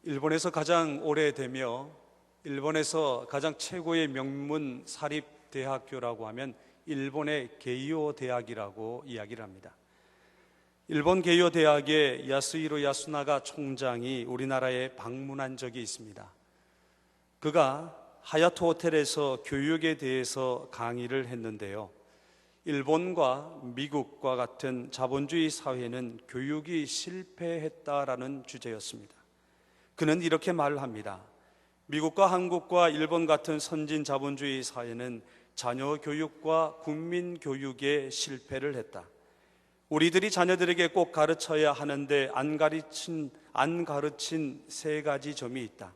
일본에서 가장 오래되며 일본에서 가장 최고의 명문 사립대학교라고 하면 일본의 게이오 대학이라고 이야기를 합니다. 일본 게이오 대학의 야스히로 야수나가 총장이 우리나라에 방문한 적이 있습니다. 그가 하얏트 호텔에서 교육에 대해서 강의를 했는데요. 일본과 미국과 같은 자본주의 사회는 교육이 실패했다라는 주제였습니다. 그는 이렇게 말을 합니다. 미국과 한국과 일본 같은 선진 자본주의 사회는 자녀 교육과 국민 교육에 실패를 했다. 우리들이 자녀들에게 꼭 가르쳐야 하는데 안 가르친 세 가지 점이 있다.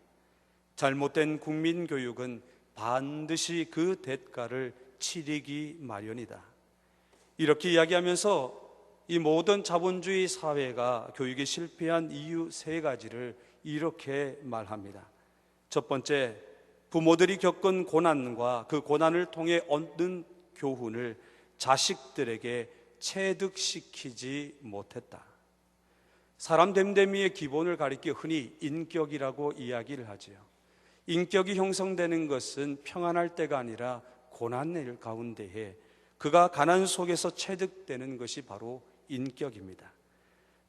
잘못된 국민 교육은 반드시 그 대가를 치르기 마련이다. 이렇게 이야기하면서 이 모든 자본주의 사회가 교육에 실패한 이유 세 가지를 이렇게 말합니다. 첫 번째, 부모들이 겪은 고난과 그 고난을 통해 얻는 교훈을 자식들에게 체득시키지 못했다. 사람 됨됨이의 기본을 가리켜 흔히 인격이라고 이야기를 하지요. 인격이 형성되는 것은 평안할 때가 아니라 고난의 가운데에 그가 가난 속에서 체득되는 것이 바로 인격입니다.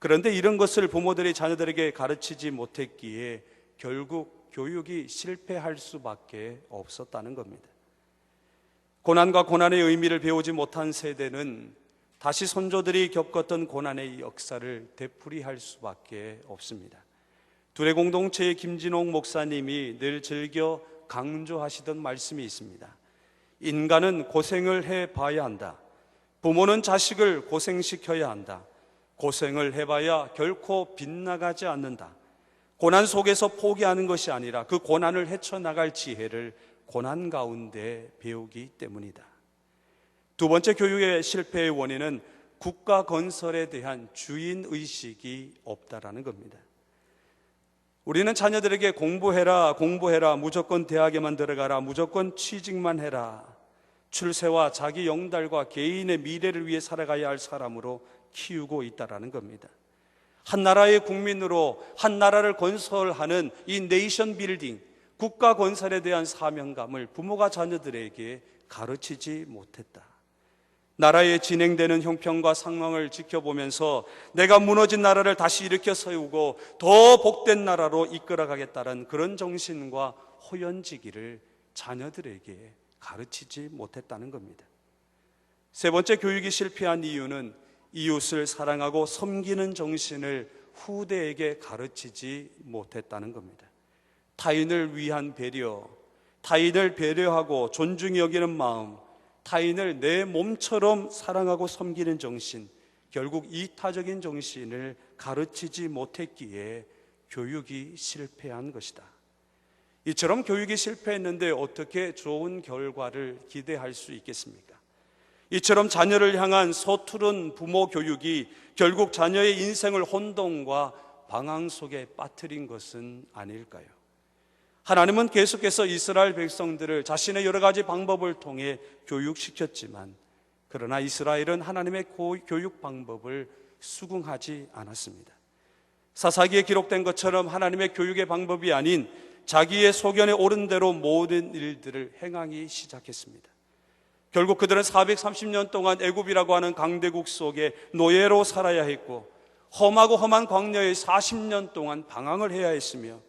그런데 이런 것을 부모들이 자녀들에게 가르치지 못했기에 결국 교육이 실패할 수밖에 없었다는 겁니다. 고난과 고난의 의미를 배우지 못한 세대는 다시 선조들이 겪었던 고난의 역사를 되풀이할 수밖에 없습니다. 둘의 공동체의 김진홍 목사님이 늘 즐겨 강조하시던 말씀이 있습니다. 인간은 고생을 해봐야 한다. 부모는 자식을 고생시켜야 한다. 고생을 해봐야 결코 빗나가지 않는다. 고난 속에서 포기하는 것이 아니라 그 고난을 헤쳐나갈 지혜를 고난 가운데 배우기 때문이다. 두 번째 교육의 실패의 원인은 국가 건설에 대한 주인의식이 없다라는 겁니다. 우리는 자녀들에게 공부해라, 무조건 대학에만 들어가라, 무조건 취직만 해라, 출세와 자기 영달과 개인의 미래를 위해 살아가야 할 사람으로 키우고 있다라는 겁니다. 한 나라의 국민으로 한 나라를 건설하는 이 네이션 빌딩, 국가 건설에 대한 사명감을 부모가 자녀들에게 가르치지 못했다. 나라에 진행되는 형편과 상황을 지켜보면서 내가 무너진 나라를 다시 일으켜 세우고 더 복된 나라로 이끌어가겠다는 그런 정신과 호연지기를 자녀들에게 가르치지 못했다는 겁니다. 세 번째, 교육이 실패한 이유는 이웃을 사랑하고 섬기는 정신을 후대에게 가르치지 못했다는 겁니다. 타인을 위한 배려, 타인을 배려하고 존중히 여기는 마음, 타인을 내 몸처럼 사랑하고 섬기는 정신, 결국 이타적인 정신을 가르치지 못했기에 교육이 실패한 것이다. 이처럼 교육이 실패했는데 어떻게 좋은 결과를 기대할 수 있겠습니까? 이처럼 자녀를 향한 서투른 부모 교육이 결국 자녀의 인생을 혼돈과 방황 속에 빠뜨린 것은 아닐까요? 하나님은 계속해서 이스라엘 백성들을 자신의 여러 가지 방법을 통해 교육시켰지만, 그러나 이스라엘은 하나님의 교육 방법을 수긍하지 않았습니다. 사사기에 기록된 것처럼 하나님의 교육의 방법이 아닌 자기의 소견에 옳은 대로 모든 일들을 행하기 시작했습니다. 결국 그들은 430년 동안 애굽이라고 하는 강대국 속에 노예로 살아야 했고, 험하고 험한 광야에 40년 동안 방황을 해야 했으며,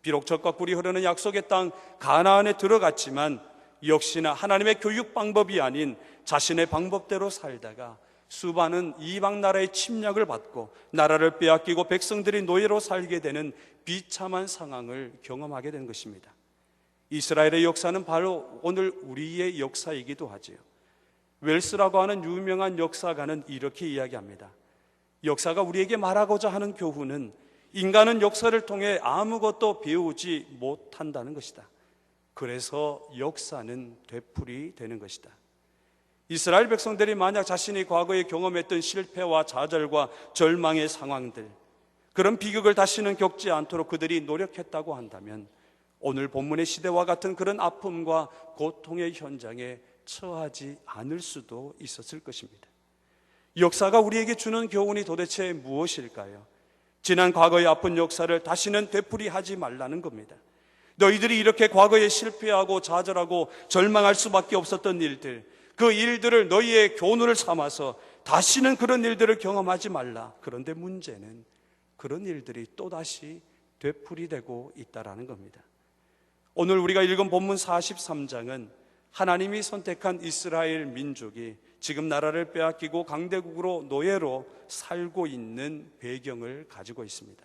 비록 젖과 꿀이 흐르는 약속의 땅 가나안에 들어갔지만 역시나 하나님의 교육 방법이 아닌 자신의 방법대로 살다가 수많은 이방 나라의 침략을 받고 나라를 빼앗기고 백성들이 노예로 살게 되는 비참한 상황을 경험하게 된 것입니다. 이스라엘의 역사는 바로 오늘 우리의 역사이기도 하지요. 웰스라고 하는 유명한 역사가는 이렇게 이야기합니다. 역사가 우리에게 말하고자 하는 교훈은 인간은 역사를 통해 아무것도 배우지 못한다는 것이다. 그래서 역사는 되풀이되는 것이다. 이스라엘 백성들이 만약 자신이 과거에 경험했던 실패와 좌절과 절망의 상황들, 그런 비극을 다시는 겪지 않도록 그들이 노력했다고 한다면 오늘 본문의 시대와 같은 그런 아픔과 고통의 현장에 처하지 않을 수도 있었을 것입니다. 역사가 우리에게 주는 교훈이 도대체 무엇일까요? 지난 과거의 아픈 역사를 다시는 되풀이하지 말라는 겁니다. 너희들이 이렇게 과거에 실패하고 좌절하고 절망할 수밖에 없었던 일들, 그 일들을 너희의 교훈을 삼아서 다시는 그런 일들을 경험하지 말라. 그런데 문제는 그런 일들이 또다시 되풀이되고 있다는 겁니다. 오늘 우리가 읽은 본문 43장은 하나님이 선택한 이스라엘 민족이 지금 나라를 빼앗기고 강대국으로 노예로 살고 있는 배경을 가지고 있습니다.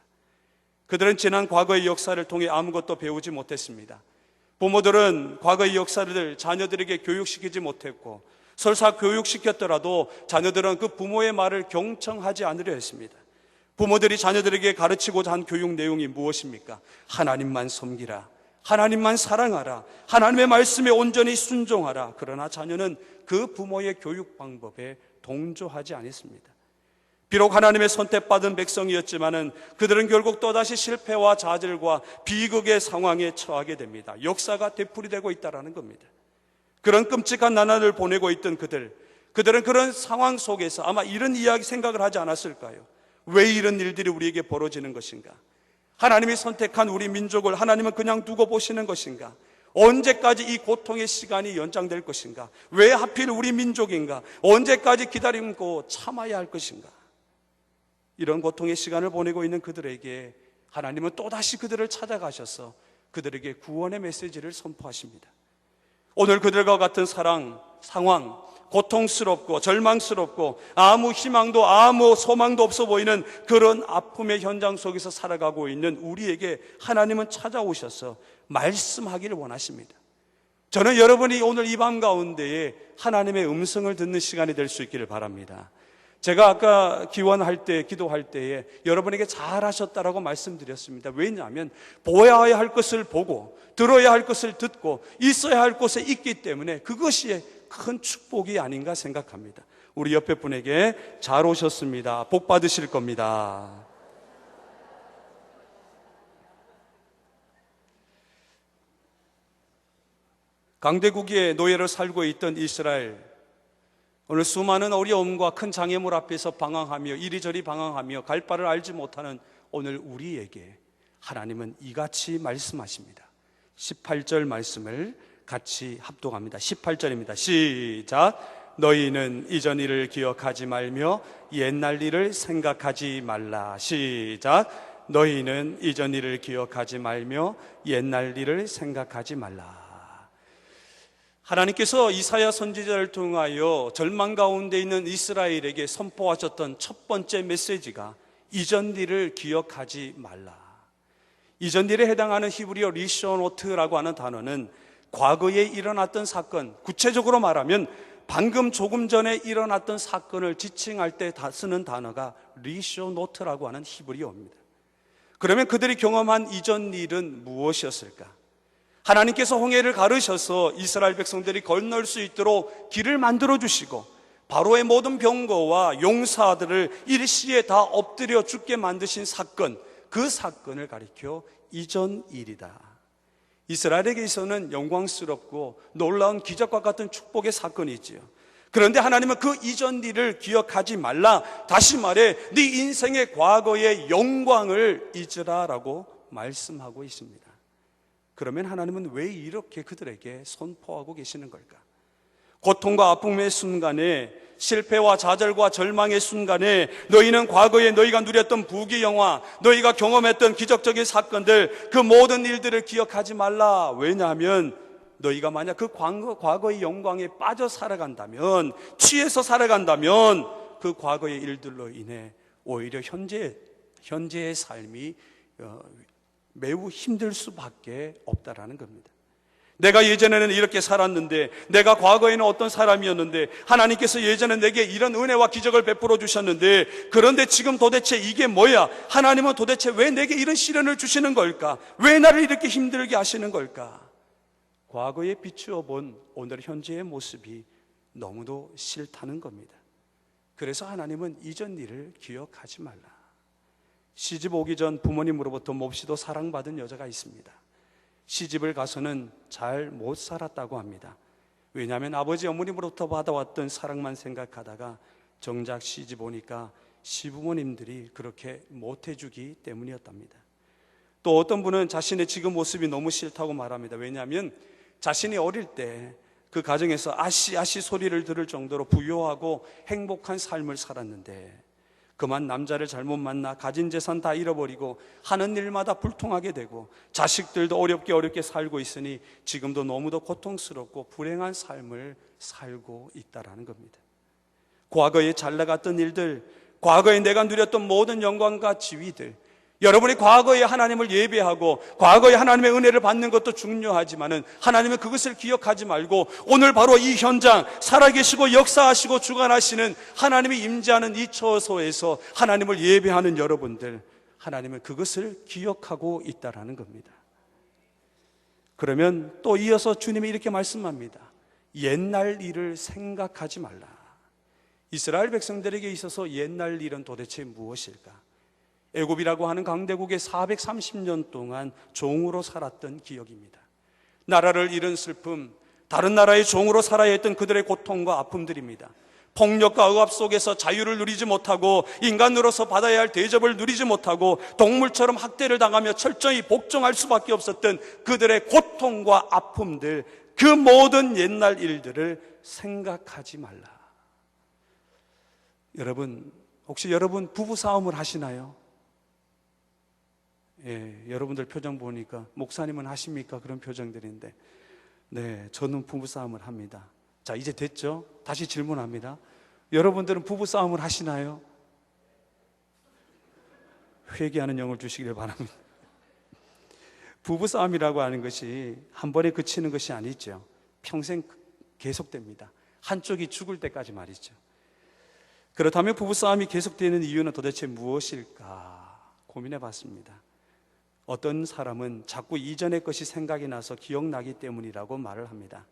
그들은 지난 과거의 역사를 통해 아무것도 배우지 못했습니다. 부모들은 과거의 역사를 자녀들에게 교육시키지 못했고, 설사 교육시켰더라도 자녀들은 그 부모의 말을 경청하지 않으려 했습니다. 부모들이 자녀들에게 가르치고자 한 교육 내용이 무엇입니까? 하나님만 섬기라, 하나님만 사랑하라, 하나님의 말씀에 온전히 순종하라. 그러나 자녀는 그 부모의 교육 방법에 동조하지 않았습니다. 비록 하나님의 선택받은 백성이었지만은 그들은 결국 또다시 실패와 좌절과 비극의 상황에 처하게 됩니다. 역사가 되풀이되고 있다는 겁니다. 그런 끔찍한 나날을 보내고 있던 그들은 그런 상황 속에서 아마 이런 이야기 생각을 하지 않았을까요? 왜 이런 일들이 우리에게 벌어지는 것인가? 하나님이 선택한 우리 민족을 하나님은 그냥 두고 보시는 것인가? 언제까지 이 고통의 시간이 연장될 것인가? 왜 하필 우리 민족인가? 언제까지 기다리고 참아야 할 것인가? 이런 고통의 시간을 보내고 있는 그들에게 하나님은 또다시 그들을 찾아가셔서 그들에게 구원의 메시지를 선포하십니다. 오늘 그들과 같은 상황, 고통스럽고 절망스럽고 아무 희망도 아무 소망도 없어 보이는 그런 아픔의 현장 속에서 살아가고 있는 우리에게 하나님은 찾아오셔서 말씀하기를 원하십니다. 저는 여러분이 오늘 이 밤 가운데에 하나님의 음성을 듣는 시간이 될 수 있기를 바랍니다. 제가 아까 기도할 때에 여러분에게 잘하셨다라고 말씀드렸습니다. 왜냐하면 보아야 할 것을 보고 들어야 할 것을 듣고 있어야 할 곳에 있기 때문에 그것이 큰 축복이 아닌가 생각합니다. 우리 옆에 분에게 잘 오셨습니다. 복 받으실 겁니다. 강대국의 노예로 살고 있던 이스라엘, 오늘 수많은 어려움과 큰 장애물 앞에서 방황하며 이리저리 방황하며 갈 바를 알지 못하는 오늘 우리에게 하나님은 이같이 말씀하십니다. 18절 말씀을 같이 합독합니다. 18절입니다. 시작. 너희는 이전 일을 기억하지 말며 옛날 일을 생각하지 말라. 시작. 너희는 이전 일을 기억하지 말며 옛날 일을 생각하지 말라. 하나님께서 이사야 선지자를 통하여 절망 가운데 있는 이스라엘에게 선포하셨던 첫 번째 메시지가 이전 일을 기억하지 말라. 이전 일에 해당하는 히브리어 리쇼노트라고 하는 단어는 과거에 일어났던 사건, 구체적으로 말하면 방금 조금 전에 일어났던 사건을 지칭할 때 쓰는 단어가 리쇼노트라고 하는 히브리어입니다. 그러면 그들이 경험한 이전 일은 무엇이었을까? 하나님께서 홍해를 가르셔서 이스라엘 백성들이 건널 수 있도록 길을 만들어 주시고 바로의 모든 병거와 용사들을 일시에 다 엎드려 죽게 만드신 사건, 그 사건을 가리켜 이전 일이다. 이스라엘에게 있어서는 영광스럽고 놀라운 기적과 같은 축복의 사건이 있지요. 그런데 하나님은 그 이전 일을 기억하지 말라. 다시 말해 네 인생의 과거의 영광을 잊으라라고 말씀하고 있습니다. 그러면 하나님은 왜 이렇게 그들에게 선포하고 계시는 걸까? 고통과 아픔의 순간에, 실패와 좌절과 절망의 순간에 너희는 과거에 너희가 누렸던 부귀영화, 너희가 경험했던 기적적인 사건들, 그 모든 일들을 기억하지 말라. 왜냐하면 너희가 만약 그 과거의 영광에 빠져 살아간다면, 취해서 살아간다면 그 과거의 일들로 인해 오히려 현재의 삶이 매우 힘들 수밖에 없다라는 겁니다. 내가 예전에는 이렇게 살았는데, 내가 과거에는 어떤 사람이었는데, 하나님께서 예전에 내게 이런 은혜와 기적을 베풀어 주셨는데, 그런데 지금 도대체 이게 뭐야? 하나님은 도대체 왜 내게 이런 시련을 주시는 걸까? 왜 나를 이렇게 힘들게 하시는 걸까? 과거에 비추어 본 오늘 현재의 모습이 너무도 싫다는 겁니다. 그래서 하나님은 이전 일을 기억하지 말라. 시집 오기 전 부모님으로부터 몹시도 사랑받은 여자가 있습니다. 시집을 가서는 잘 못 살았다고 합니다. 왜냐하면 아버지 어머님으로부터 받아왔던 사랑만 생각하다가 정작 시집 오니까 시부모님들이 그렇게 못해주기 때문이었답니다. 또 어떤 분은 자신의 지금 모습이 너무 싫다고 말합니다. 왜냐하면 자신이 어릴 때 그 가정에서 아씨 소리를 들을 정도로 부유하고 행복한 삶을 살았는데 그만 남자를 잘못 만나 가진 재산 다 잃어버리고 하는 일마다 불통하게 되고 자식들도 어렵게 살고 있으니 지금도 너무도 고통스럽고 불행한 삶을 살고 있다라는 겁니다. 과거에 잘 나갔던 일들, 과거에 내가 누렸던 모든 영광과 지위들, 여러분이 과거에 하나님을 예배하고 과거에 하나님의 은혜를 받는 것도 중요하지만은 하나님은 그것을 기억하지 말고 오늘 바로 이 현장 살아계시고 역사하시고 주관하시는 하나님이 임재하는 이 처소에서 하나님을 예배하는 여러분들, 하나님은 그것을 기억하고 있다라는 겁니다. 그러면 또 이어서 주님이 이렇게 말씀합니다. 옛날 일을 생각하지 말라. 이스라엘 백성들에게 있어서 옛날 일은 도대체 무엇일까? 애굽이라고 하는 강대국에 430년 동안 종으로 살았던 기억입니다. 나라를 잃은 슬픔, 다른 나라의 종으로 살아야 했던 그들의 고통과 아픔들입니다. 폭력과 억압 속에서 자유를 누리지 못하고 인간으로서 받아야 할 대접을 누리지 못하고 동물처럼 학대를 당하며 철저히 복종할 수밖에 없었던 그들의 고통과 아픔들, 그 모든 옛날 일들을 생각하지 말라. 여러분, 혹시 여러분 부부싸움을 하시나요? 예, 여러분들 표정 보니까 목사님은 하십니까? 그런 표정들인데, 네, 저는 부부싸움을 합니다. 자, 이제 됐죠? 다시 질문합니다. 여러분들은 부부싸움을 하시나요? 회개하는 영을 주시기를 바랍니다. 부부싸움이라고 하는 것이 한 번에 그치는 것이 아니죠. 평생 계속됩니다. 한쪽이 죽을 때까지 말이죠. 그렇다면 부부싸움이 계속되는 이유는 도대체 무엇일까 고민해 봤습니다. 어떤 사람은 자꾸 이전의 것이 생각이 나서 기억나기 때문이라고 말을 합니다.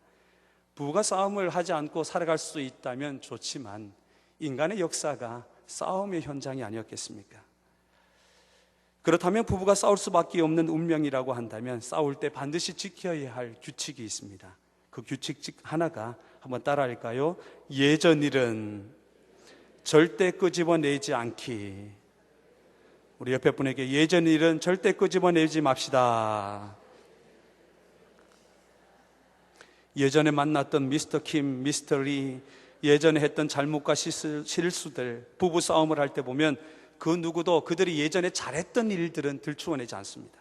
부부가 싸움을 하지 않고 살아갈 수 있다면 좋지만 인간의 역사가 싸움의 현장이 아니었겠습니까? 그렇다면 부부가 싸울 수밖에 없는 운명이라고 한다면 싸울 때 반드시 지켜야 할 규칙이 있습니다. 그 규칙 하나가 한번 따라할까요? 예전 일은 절대 끄집어내지 않기. 우리 옆에 분에게 예전 일은 절대 끄집어내지 맙시다. 예전에 만났던 미스터 킴, 미스터 리, 예전에 했던 잘못과 실수들, 부부 싸움을 할 때 보면 그 누구도 그들이 예전에 잘했던 일들은 들추어내지 않습니다.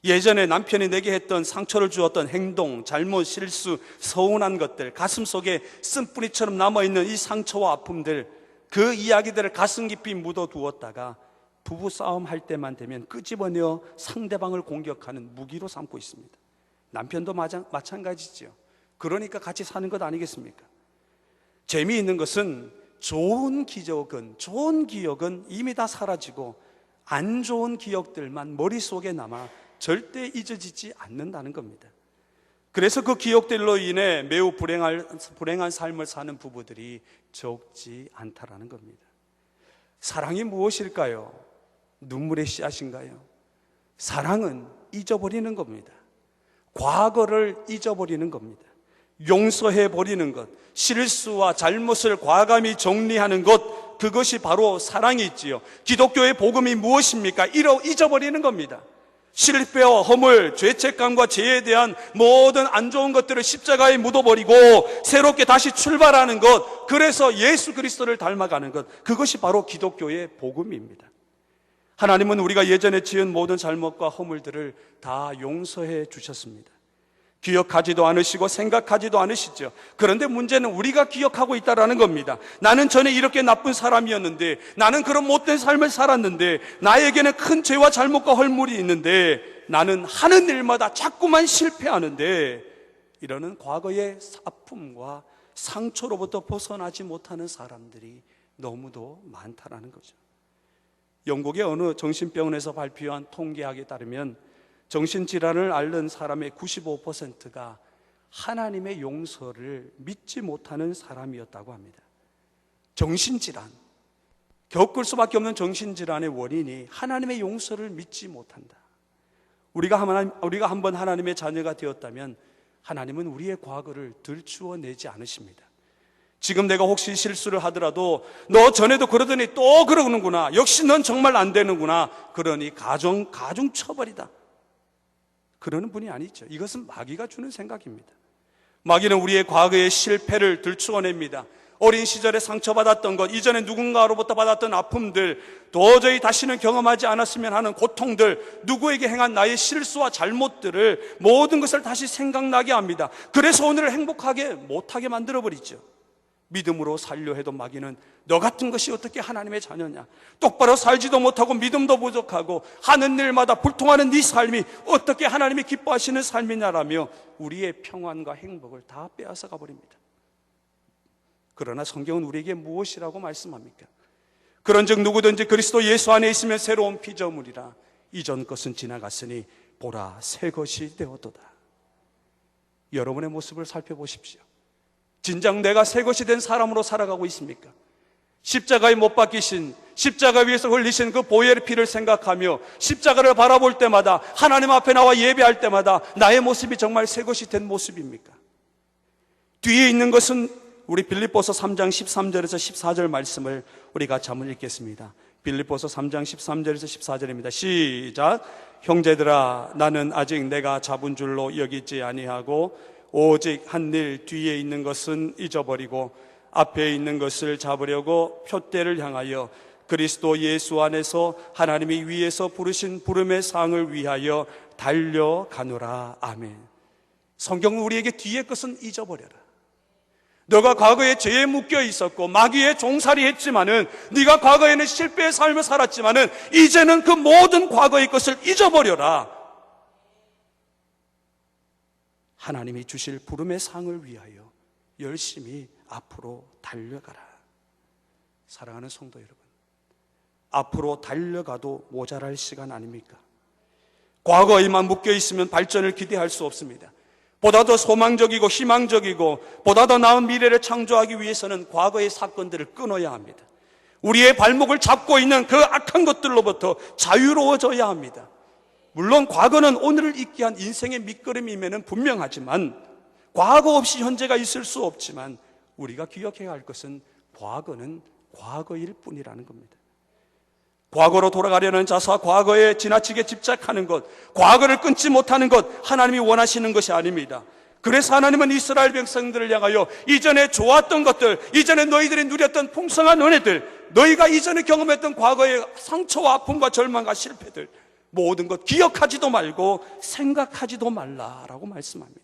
예전에 남편이 내게 했던 상처를 주었던 행동, 잘못, 실수, 서운한 것들, 가슴 속에 쓴뿌리처럼 남아있는 이 상처와 아픔들, 그 이야기들을 가슴 깊이 묻어두었다가 부부 싸움 할 때만 되면 끄집어내어 상대방을 공격하는 무기로 삼고 있습니다. 남편도 마찬가지죠. 그러니까 같이 사는 것 아니겠습니까? 재미있는 것은 좋은 기억은 이미 다 사라지고 안 좋은 기억들만 머릿속에 남아 절대 잊어지지 않는다는 겁니다. 그래서 그 기억들로 인해 매우 불행한 삶을 사는 부부들이 적지 않다라는 겁니다. 사랑이 무엇일까요? 눈물의 씨앗인가요? 사랑은 잊어버리는 겁니다. 과거를 잊어버리는 겁니다. 용서해버리는 것, 실수와 잘못을 과감히 정리하는 것, 그것이 바로 사랑이지요. 기독교의 복음이 무엇입니까? 잊어버리는 겁니다. 실패와 허물, 죄책감과 죄에 대한 모든 안 좋은 것들을 십자가에 묻어버리고 새롭게 다시 출발하는 것, 그래서 예수 그리스도를 닮아가는 것, 그것이 바로 기독교의 복음입니다. 하나님은 우리가 예전에 지은 모든 잘못과 허물들을 다 용서해 주셨습니다. 기억하지도 않으시고 생각하지도 않으시죠. 그런데 문제는 우리가 기억하고 있다는 겁니다. 나는 전에 이렇게 나쁜 사람이었는데, 나는 그런 못된 삶을 살았는데, 나에게는 큰 죄와 잘못과 헐물이 있는데, 나는 하는 일마다 자꾸만 실패하는데, 이러는 과거의 아픔과 상처로부터 벗어나지 못하는 사람들이 너무도 많다라는 거죠. 영국의 어느 정신병원에서 발표한 통계학에 따르면 정신질환을 앓는 사람의 95%가 하나님의 용서를 믿지 못하는 사람이었다고 합니다. 정신질환, 겪을 수밖에 없는 정신질환의 원인이 하나님의 용서를 믿지 못한다. 우리가 한번 하나님의 자녀가 되었다면 하나님은 우리의 과거를 들추어내지 않으십니다. 지금 내가 혹시 실수를 하더라도 너 전에도 그러더니 또 그러는구나. 역시 넌 정말 안 되는구나. 그러니 가중 처벌이다. 그러는 분이 아니죠. 이것은 마귀가 주는 생각입니다. 마귀는 우리의 과거의 실패를 들추어냅니다. 어린 시절에 상처받았던 것, 이전에 누군가로부터 받았던 아픔들, 도저히 다시는 경험하지 않았으면 하는 고통들, 누구에게 행한 나의 실수와 잘못들을 모든 것을 다시 생각나게 합니다. 그래서 오늘을 행복하게 못하게 만들어버리죠. 믿음으로 살려 해도 마귀는 너 같은 것이 어떻게 하나님의 자녀냐, 똑바로 살지도 못하고 믿음도 부족하고 하는 일마다 불통하는 네 삶이 어떻게 하나님이 기뻐하시는 삶이냐라며 우리의 평안과 행복을 다 빼앗아가 버립니다. 그러나 성경은 우리에게 무엇이라고 말씀합니까? 그런즉 누구든지 그리스도 예수 안에 있으면 새로운 피조물이라. 이전 것은 지나갔으니 보라 새 것이 되었도다. 여러분의 모습을 살펴보십시오. 진작 내가 새 것이 된 사람으로 살아가고 있습니까? 십자가에 못 박히신, 십자가 위에서 흘리신 그 보혈의 피를 생각하며 십자가를 바라볼 때마다, 하나님 앞에 나와 예배할 때마다 나의 모습이 정말 새 것이 된 모습입니까? 뒤에 있는 것은 우리 빌립보서 3장 13절에서 14절 말씀을 우리 같이 한번 읽겠습니다. 빌립보서 3장 13절에서 14절입니다. 시작. 형제들아, 나는 아직 내가 잡은 줄로 여기지 아니하고 오직 한 일 뒤에 있는 것은 잊어버리고 앞에 있는 것을 잡으려고 표대를 향하여 그리스도 예수 안에서 하나님이 위에서 부르신 부름의 상을 위하여 달려가노라. 아멘. 성경은 우리에게 뒤의 것은 잊어버려라. 너가 과거에 죄에 묶여 있었고 마귀의 종살이 했지만은, 네가 과거에는 실패의 삶을 살았지만은 이제는 그 모든 과거의 것을 잊어버려라. 하나님이 주실 부름의 상을 위하여 열심히 앞으로 달려가라. 사랑하는 성도 여러분, 앞으로 달려가도 모자랄 시간 아닙니까? 과거에만 묶여 있으면 발전을 기대할 수 없습니다. 보다 더 소망적이고 희망적이고 보다 더 나은 미래를 창조하기 위해서는 과거의 사건들을 끊어야 합니다. 우리의 발목을 잡고 있는 그 악한 것들로부터 자유로워져야 합니다. 물론 과거는 오늘을 있게 한 인생의 밑거름임에는 분명하지만, 과거 없이 현재가 있을 수 없지만 우리가 기억해야 할 것은 과거는 과거일 뿐이라는 겁니다. 과거로 돌아가려는 자사, 과거에 지나치게 집착하는 것, 과거를 끊지 못하는 것, 하나님이 원하시는 것이 아닙니다. 그래서 하나님은 이스라엘 백성들을 향하여 이전에 좋았던 것들, 이전에 너희들이 누렸던 풍성한 은혜들, 너희가 이전에 경험했던 과거의 상처와 아픔과 절망과 실패들, 모든 것 기억하지도 말고 생각하지도 말라라고 말씀합니다.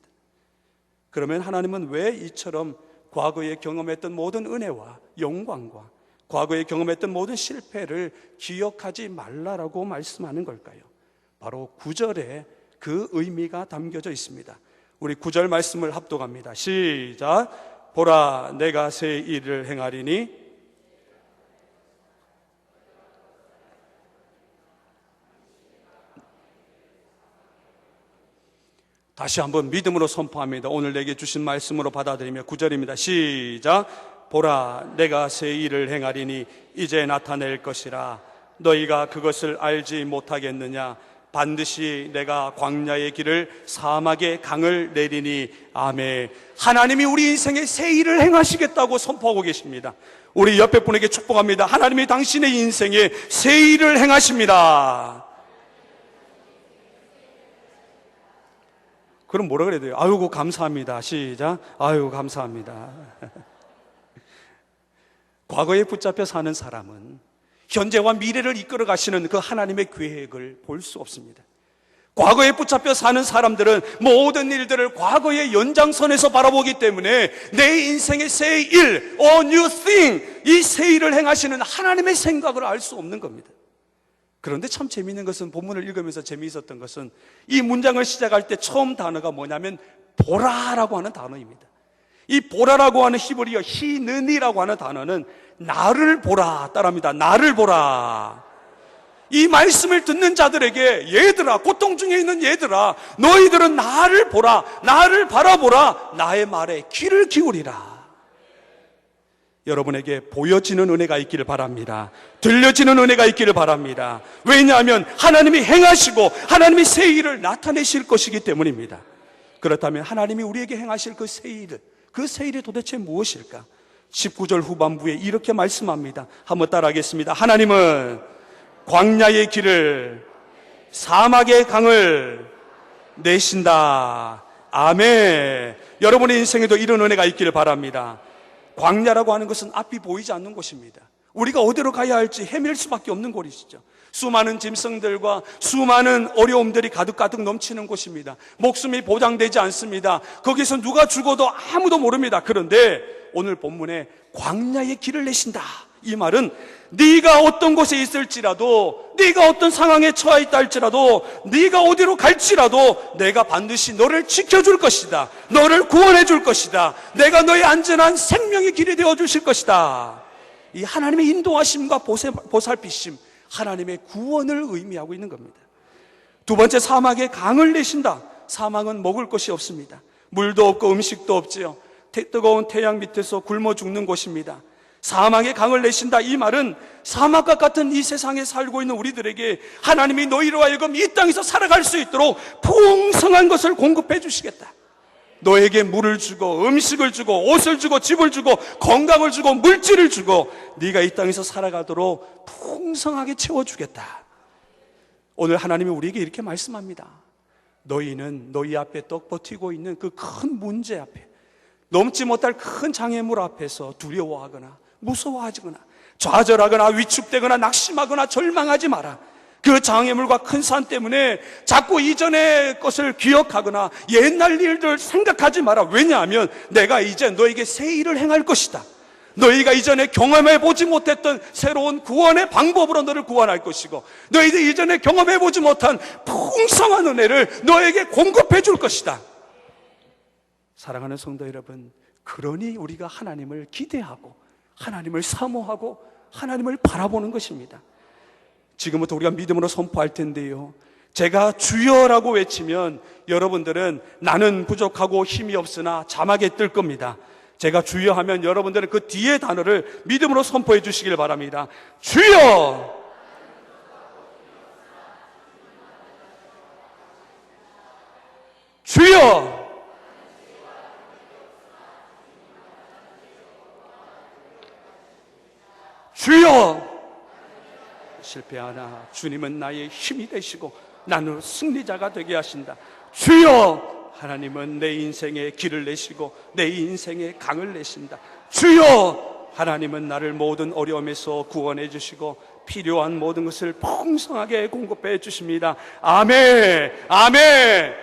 그러면 하나님은 왜 이처럼 과거에 경험했던 모든 은혜와 영광과 과거에 경험했던 모든 실패를 기억하지 말라라고 말씀하는 걸까요? 바로 9절에 그 의미가 담겨져 있습니다. 우리 9절 말씀을 합독합니다. 시작. 보라 내가 새 일을 행하리니 다시 한번 믿음으로 선포합니다. 오늘 내게 주신 말씀으로 받아들이며 9절입니다. 시작. 보라 내가 새 일을 행하리니 이제 나타낼 것이라. 너희가 그것을 알지 못하겠느냐. 반드시 내가 광야의 길을 사막의 강을 내리니. 아멘. 하나님이 우리 인생에 새 일을 행하시겠다고 선포하고 계십니다. 우리 옆에 분에게 축복합니다. 하나님이 당신의 인생에 새 일을 행하십니다. 그럼 뭐라 그래야 돼요? 아이고 감사합니다. 시작. 아이고 감사합니다. 과거에 붙잡혀 사는 사람은 현재와 미래를 이끌어 가시는 그 하나님의 계획을 볼 수 없습니다. 과거에 붙잡혀 사는 사람들은 모든 일들을 과거의 연장선에서 바라보기 때문에 내 인생의 새 일, a new thing, 이 새 일을 행하시는 하나님의 생각을 알 수 없는 겁니다. 그런데 참 재미있는 것은, 본문을 읽으면서 재미있었던 것은 이 문장을 시작할 때 처음 단어가 뭐냐면 보라라고 하는 단어입니다. 이 보라라고 하는 히브리어 히느니라고 하는 단어는 나를 보라 따라합니다. 나를 보라. 이 말씀을 듣는 자들에게, 얘들아, 고통 중에 있는 얘들아, 너희들은 나를 보라, 나를 바라보라, 나의 말에 귀를 기울이라. 여러분에게 보여지는 은혜가 있기를 바랍니다. 들려지는 은혜가 있기를 바랍니다. 왜냐하면 하나님이 행하시고 하나님이 새 일을 나타내실 것이기 때문입니다. 그렇다면 하나님이 우리에게 행하실 그 새 일이 도대체 무엇일까? 19절 후반부에 이렇게 말씀합니다. 한번 따라하겠습니다. 하나님은 광야의 길을, 사막의 강을 내신다. 아멘. 여러분의 인생에도 이런 은혜가 있기를 바랍니다. 광야라고 하는 것은 앞이 보이지 않는 곳입니다. 우리가 어디로 가야 할지 헤맬 수밖에 없는 곳이죠. 수많은 짐승들과 수많은 어려움들이 가득가득 넘치는 곳입니다. 목숨이 보장되지 않습니다. 거기서 누가 죽어도 아무도 모릅니다. 그런데 오늘 본문에 광야의 길을 내신다, 이 말은 네가 어떤 곳에 있을지라도, 네가 어떤 상황에 처해 있다 할지라도, 네가 어디로 갈지라도 내가 반드시 너를 지켜줄 것이다. 너를 구원해 줄 것이다. 내가 너의 안전한 생명의 길이 되어 주실 것이다. 이 하나님의 인도하심과 보살피심, 하나님의 구원을 의미하고 있는 겁니다. 두 번째, 사막에 강을 내신다. 사막은 먹을 것이 없습니다. 물도 없고 음식도 없지요. 뜨거운 태양 밑에서 굶어 죽는 곳입니다. 사막에 강을 내신다, 이 말은 사막과 같은 이 세상에 살고 있는 우리들에게 하나님이 너희로 하여금 이 땅에서 살아갈 수 있도록 풍성한 것을 공급해 주시겠다. 너에게 물을 주고 음식을 주고 옷을 주고 집을 주고 건강을 주고 물질을 주고 네가 이 땅에서 살아가도록 풍성하게 채워주겠다. 오늘 하나님이 우리에게 이렇게 말씀합니다. 너희는 너희 앞에 떡 버티고 있는 그 큰 문제 앞에, 넘지 못할 큰 장애물 앞에서 두려워하거나 무서워하거나 좌절하거나 위축되거나 낙심하거나 절망하지 마라. 그 장애물과 큰 산 때문에 자꾸 이전의 것을 기억하거나 옛날 일들 생각하지 마라. 왜냐하면 내가 이제 너에게 새 일을 행할 것이다. 너희가 이전에 경험해 보지 못했던 새로운 구원의 방법으로 너를 구원할 것이고, 너희들 이전에 경험해 보지 못한 풍성한 은혜를 너에게 공급해 줄 것이다. 사랑하는 성도 여러분, 그러니 우리가 하나님을 기대하고 하나님을 사모하고 하나님을 바라보는 것입니다. 지금부터 우리가 믿음으로 선포할 텐데요, 제가 주여라고 외치면 여러분들은 나는 부족하고 힘이 없으나 자막에 뜰 겁니다. 제가 주여 하면 여러분들은 그 뒤에 단어를 믿음으로 선포해 주시길 바랍니다. 주여! 주여! 주여! 실패하나 주님은 나의 힘이 되시고 나는 승리자가 되게 하신다. 주여! 하나님은 내 인생의 길을 내시고 내 인생의 강을 내신다. 주여! 하나님은 나를 모든 어려움에서 구원해 주시고 필요한 모든 것을 풍성하게 공급해 주십니다. 아멘! 아멘!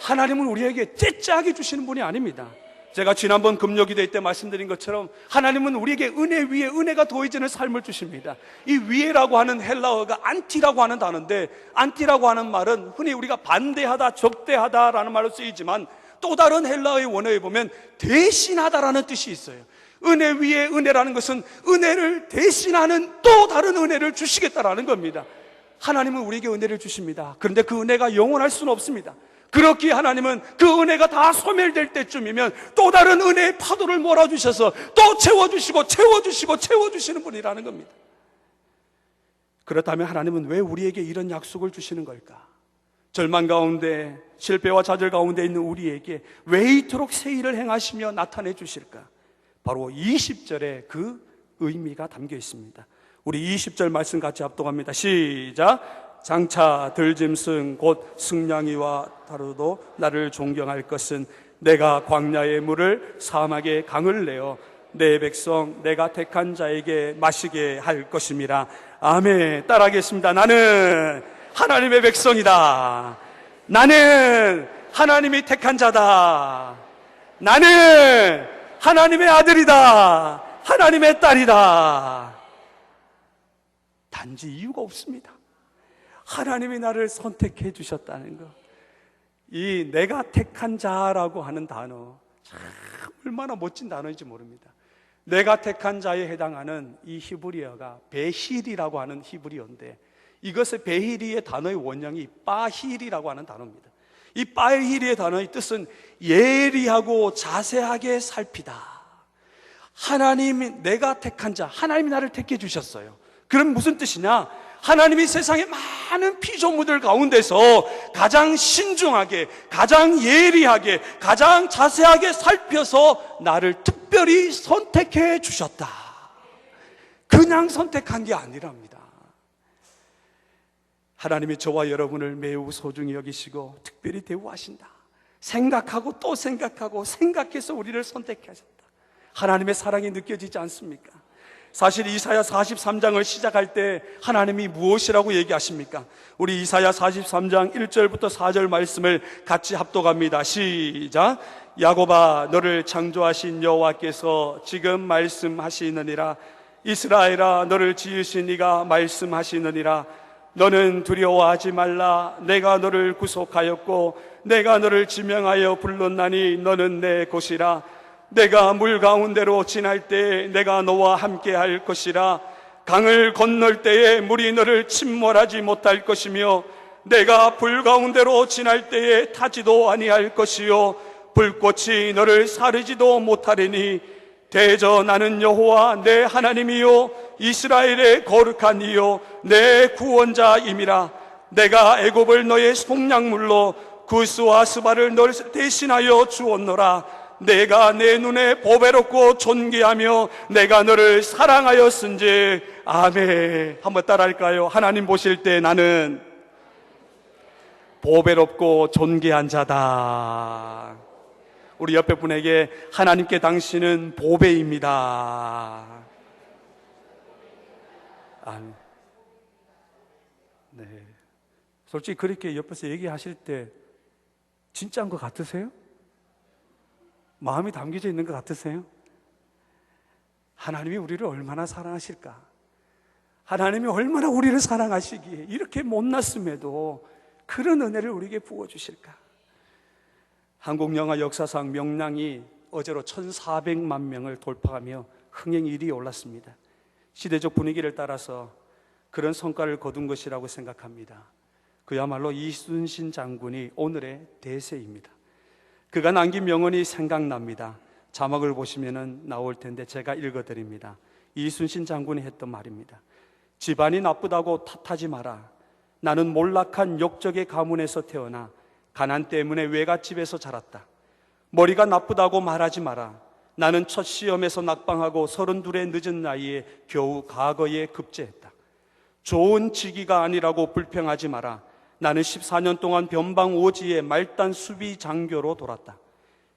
하나님은 우리에게 째짜게 주시는 분이 아닙니다. 제가 지난번 금요기도회 때 말씀드린 것처럼 하나님은 우리에게 은혜 위에 은혜가 더해지는 삶을 주십니다. 이 위에라고 하는 헬라어가 안티라고 하는 단어인데, 안티라고 하는 말은 흔히 우리가 반대하다, 적대하다라는 말로 쓰이지만 또 다른 헬라어의 원어에 보면 대신하다라는 뜻이 있어요. 은혜 위에 은혜라는 것은 은혜를 대신하는 또 다른 은혜를 주시겠다라는 겁니다. 하나님은 우리에게 은혜를 주십니다. 그런데 그 은혜가 영원할 수는 없습니다. 그렇기에 하나님은 그 은혜가 다 소멸될 때쯤이면 또 다른 은혜의 파도를 몰아주셔서 또 채워주시고 채워주시고 채워주시는 분이라는 겁니다. 그렇다면 하나님은 왜 우리에게 이런 약속을 주시는 걸까? 절망 가운데, 실패와 좌절 가운데 있는 우리에게 왜 이토록 새 일을 행하시며 나타내 주실까? 바로 20절에 그 의미가 담겨 있습니다. 우리 20절 말씀 같이 합독합니다. 시작! 장차 들짐승 곧 승냥이와 다루도 나를 존경할 것은 내가 광야의 물을 사막의 강을 내어 내 백성 내가 택한 자에게 마시게 할 것임이라. 아멘. 따라하겠습니다. 나는 하나님의 백성이다. 나는 하나님이 택한 자다. 나는 하나님의 아들이다. 하나님의 딸이다. 단지 이유가 없습니다. 하나님이 나를 선택해 주셨다는 것. 이 내가 택한 자라고 하는 단어, 참 얼마나 멋진 단어인지 모릅니다. 내가 택한 자에 해당하는 이 히브리어가 베힐이라고 하는 히브리어인데, 이것의 베힐이의 단어의 원형이 빠힐이라고 하는 단어입니다. 이 빠힐이의 단어의 뜻은 예리하고 자세하게 살피다. 하나님이 내가 택한 자, 하나님이 나를 택해 주셨어요. 그럼 무슨 뜻이냐? 하나님이 세상의 많은 피조물들 가운데서 가장 신중하게, 가장 예리하게, 가장 자세하게 살펴서 나를 특별히 선택해 주셨다. 그냥 선택한 게 아니랍니다. 하나님이 저와 여러분을 매우 소중히 여기시고 특별히 대우하신다. 생각하고 또 생각하고 생각해서 우리를 선택하셨다. 하나님의 사랑이 느껴지지 않습니까? 사실 이사야 43장을 시작할 때 하나님이 무엇이라고 얘기하십니까? 우리 이사야 43장 1절부터 4절 말씀을 같이 합독합니다. 시작. 야곱아, 너를 창조하신 여호와께서 지금 말씀하시느니라. 이스라엘아, 너를 지으신 이가 말씀하시느니라. 너는 두려워하지 말라. 내가 너를 구속하였고 내가 너를 지명하여 불렀나니 너는 내 것이라. 내가 물 가운데로 지날 때 내가 너와 함께 할 것이라. 강을 건널 때에 물이 너를 침몰하지 못할 것이며 내가 불 가운데로 지날 때에 타지도 아니할 것이요 불꽃이 너를 사르지도 못하리니 대저 나는 여호와 내 하나님이요 이스라엘의 거룩한 이요 내 구원자임이라. 내가 애굽을 너의 속량물로 구스와 스바를 널 대신하여 주었노라. 내가 내 눈에 보배롭고 존귀하며 내가 너를 사랑하였은지. 아멘. 한번 따라할까요? 하나님 보실 때 나는 보배롭고 존귀한 자다. 우리 옆에 분에게 하나님께 당신은 보배입니다. 아멘. 네. 솔직히 그렇게 옆에서 얘기하실 때 진짜인 것 같으세요? 마음이 담겨져 있는 것 같으세요? 하나님이 우리를 얼마나 사랑하실까? 하나님이 얼마나 우리를 사랑하시기에 이렇게 못났음에도 그런 은혜를 우리에게 부어주실까? 한국 영화 역사상 명량이 어제로 1,400만 명을 돌파하며 흥행 1위에 올랐습니다. 시대적 분위기를 따라서 그런 성과를 거둔 것이라고 생각합니다. 그야말로 이순신 장군이 오늘의 대세입니다. 그가 남긴 명언이 생각납니다. 자막을 보시면 나올 텐데 제가 읽어드립니다. 이순신 장군이 했던 말입니다. 집안이 나쁘다고 탓하지 마라. 나는 몰락한 욕적의 가문에서 태어나 가난 때문에 외갓집에서 자랐다. 머리가 나쁘다고 말하지 마라. 나는 첫 시험에서 낙방하고 32의 늦은 나이에 겨우 과거에 급제했다. 좋은 직위가 아니라고 불평하지 마라. 나는 14년 동안 변방 오지에 말단 수비 장교로 돌았다.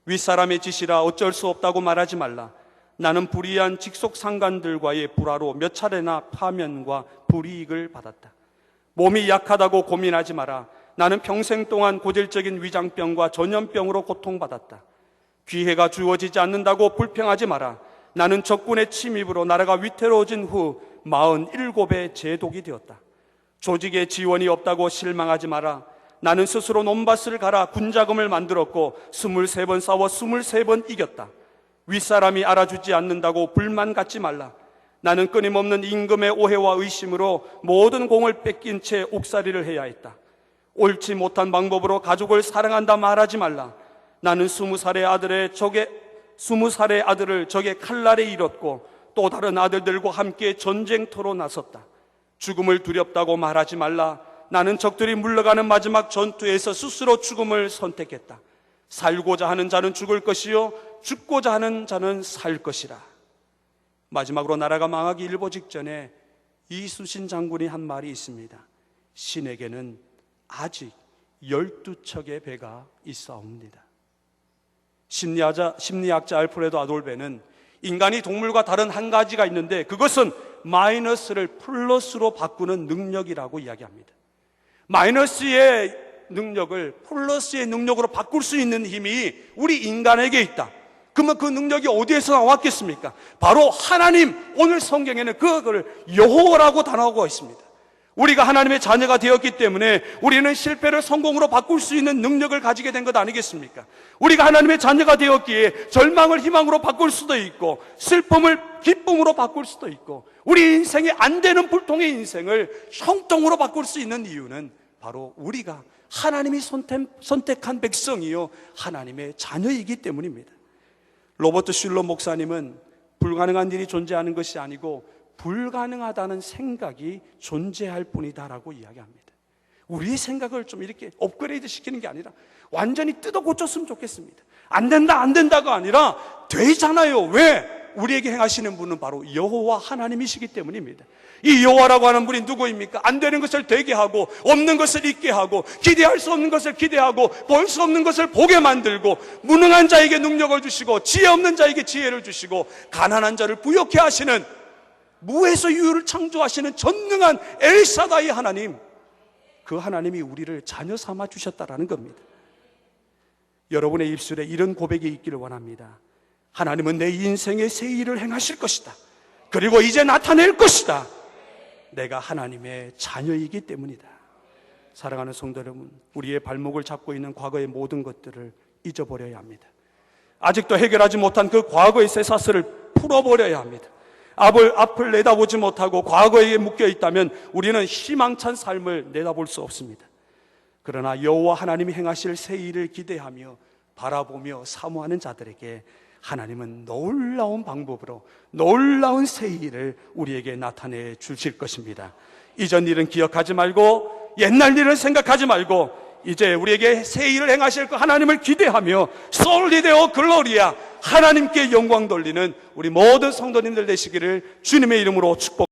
윗사람의 짓이라 어쩔 수 없다고 말하지 말라. 나는 불의한 직속 상관들과의 불화로 몇 차례나 파면과 불이익을 받았다. 몸이 약하다고 고민하지 마라. 나는 평생 동안 고질적인 위장병과 전염병으로 고통받았다. 기회가 주어지지 않는다고 불평하지 마라. 나는 적군의 침입으로 나라가 위태로워진 후 47의 제독이 되었다. 조직에 지원이 없다고 실망하지 마라. 나는 스스로 논밭을 갈아 군자금을 만들었고 23번 싸워 23번 이겼다. 윗사람이 알아주지 않는다고 불만 갖지 말라. 나는 끊임없는 임금의 오해와 의심으로 모든 공을 뺏긴 채 옥살이를 해야 했다. 옳지 못한 방법으로 가족을 사랑한다 말하지 말라. 나는 20살의 아들을 적의 칼날에 잃었고 또 다른 아들들과 함께 전쟁터로 나섰다. 죽음을 두렵다고 말하지 말라. 나는 적들이 물러가는 마지막 전투에서 스스로 죽음을 선택했다. 살고자 하는 자는 죽을 것이요 죽고자 하는 자는 살 것이라. 마지막으로 나라가 망하기 일보 직전에 이순신 장군이 한 말이 있습니다. 신에게는 아직 12척의 배가 있사옵니다. 심리학자 알프레도 아돌베는 인간이 동물과 다른 한 가지가 있는데 그것은 마이너스를 플러스로 바꾸는 능력이라고 이야기합니다. 마이너스의 능력을 플러스의 능력으로 바꿀 수 있는 힘이 우리 인간에게 있다. 그러면 그 능력이 어디에서 나왔겠습니까? 바로 하나님, 오늘 성경에는 그걸 여호와라고 단어하고 있습니다. 우리가 하나님의 자녀가 되었기 때문에 우리는 실패를 성공으로 바꿀 수 있는 능력을 가지게 된 것 아니겠습니까? 우리가 하나님의 자녀가 되었기에 절망을 희망으로 바꿀 수도 있고 슬픔을 기쁨으로 바꿀 수도 있고 우리 인생에 안 되는 불통의 인생을 형통으로 바꿀 수 있는 이유는 바로 우리가 하나님이 선택한 백성이요 하나님의 자녀이기 때문입니다. 로버트 슐러 목사님은 불가능한 일이 존재하는 것이 아니고 불가능하다는 생각이 존재할 뿐이다라고 이야기합니다. 우리의 생각을 좀 이렇게 업그레이드 시키는 게 아니라 완전히 뜯어 고쳤으면 좋겠습니다. 안 된다, 안 된다가 아니라 되잖아요. 왜? 우리에게 행하시는 분은 바로 여호와 하나님이시기 때문입니다. 이 여호와라고 하는 분이 누구입니까? 안 되는 것을 되게 하고, 없는 것을 있게 하고, 기대할 수 없는 것을 기대하고, 볼 수 없는 것을 보게 만들고, 무능한 자에게 능력을 주시고, 지혜 없는 자에게 지혜를 주시고, 가난한 자를 부욕해 하시는, 무에서 유를 창조하시는 전능한 엘사다이 하나님, 그 하나님이 우리를 자녀 삼아 주셨다라는 겁니다. 여러분의 입술에 이런 고백이 있기를 원합니다. 하나님은 내 인생에 새 일을 행하실 것이다. 그리고 이제 나타낼 것이다. 내가 하나님의 자녀이기 때문이다. 사랑하는 성도 여러분, 우리의 발목을 잡고 있는 과거의 모든 것들을 잊어버려야 합니다. 아직도 해결하지 못한 그 과거의 쇠사슬을 풀어버려야 합니다. 앞을 내다보지 못하고 과거에 묶여 있다면 우리는 희망찬 삶을 내다볼 수 없습니다. 그러나 여호와 하나님이 행하실 새 일을 기대하며 바라보며 사모하는 자들에게 하나님은 놀라운 방법으로 놀라운 새 일을 우리에게 나타내 주실 것입니다. 이전 일은 기억하지 말고 옛날 일을 생각하지 말고 이제 우리에게 새 일을 행하실 그 하나님을 기대하며 솔리 데오 글로리아, 하나님께 영광 돌리는 우리 모든 성도님들 되시기를 주님의 이름으로 축복합니다.